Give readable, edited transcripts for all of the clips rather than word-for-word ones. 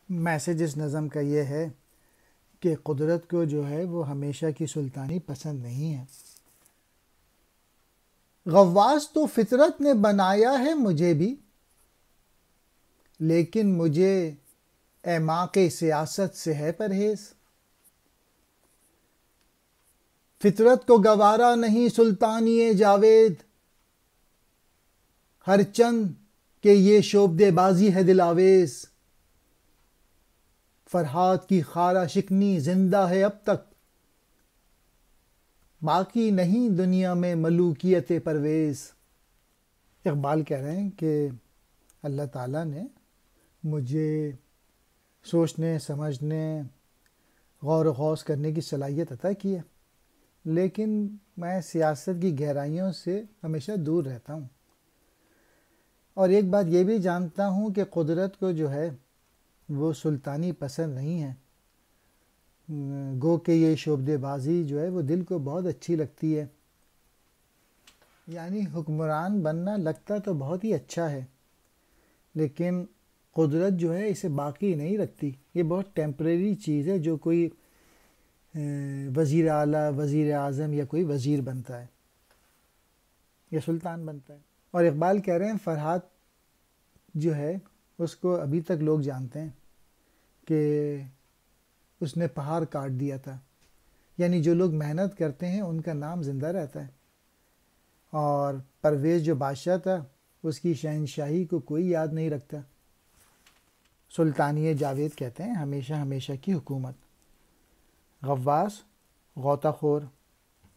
Message اس نظم کا یہ ہے کہ قدرت کو جو ہے وہ ہمیشہ کی سلطانی پسند نہیں ہے۔ غواص تو فطرت نے بنایا ہے مجھے بھی، لیکن مجھے اعماق سیاست سے ہے پرہیز۔ فطرت کو گوارا نہیں سلطانی جاوید، ہر چند کہ یہ شعبدے بازی ہے دل آویز۔ فرہاد کی خارہ شکنی زندہ ہے اب تک، باقی نہیں دنیا میں ملوکیت پرویز۔ اقبال کہہ رہے ہیں کہ اللہ تعالیٰ نے مجھے سوچنے سمجھنے غور و خوض کرنے کی صلاحیت عطا کی ہے، لیکن میں سیاست کی گہرائیوں سے ہمیشہ دور رہتا ہوں۔ اور ایک بات یہ بھی جانتا ہوں کہ قدرت کو جو ہے وہ سلطانی پسند نہیں ہے، گو کہ یہ شعبدے بازی جو ہے وہ دل کو بہت اچھی لگتی ہے۔ یعنی حکمران بننا لگتا تو بہت ہی اچھا ہے، لیکن قدرت جو ہے اسے باقی نہیں رکھتی۔ یہ بہت ٹیمپریری چیز ہے جو کوئی وزیر اعلیٰ، وزیر اعظم یا کوئی وزیر بنتا ہے یا سلطان بنتا ہے۔ اور اقبال کہہ رہے ہیں فرہاد جو ہے اس کو ابھی تک لوگ جانتے ہیں کہ اس نے پہاڑ کاٹ دیا تھا، یعنی جو لوگ محنت کرتے ہیں ان کا نام زندہ رہتا ہے۔ اور پرویز جو بادشاہ تھا اس کی شہنشاہی کو کوئی یاد نہیں رکھتا۔ سلطانی جاوید کہتے ہیں ہمیشہ ہمیشہ کی حکومت۔ غواص غوطہ خور،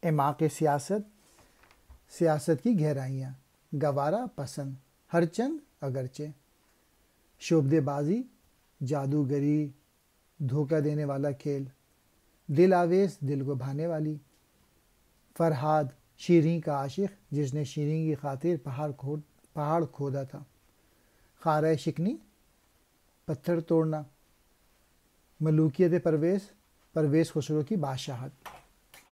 اعماق سیاست سیاست کی گہرائیاں، گوارا پسند ہر چند اگرچہ، شعبدے بازی جادوگری دھوکہ دینے والا کھیل، دل آویز دل کو بھانے والی۔ فرہاد شیریں کا عاشق جس نے شیریں کی خاطر پہاڑ کھودا تھا۔ خارہ شکنی پتھر توڑنا۔ ملوکیت پرویز خسرو کی بادشاہت۔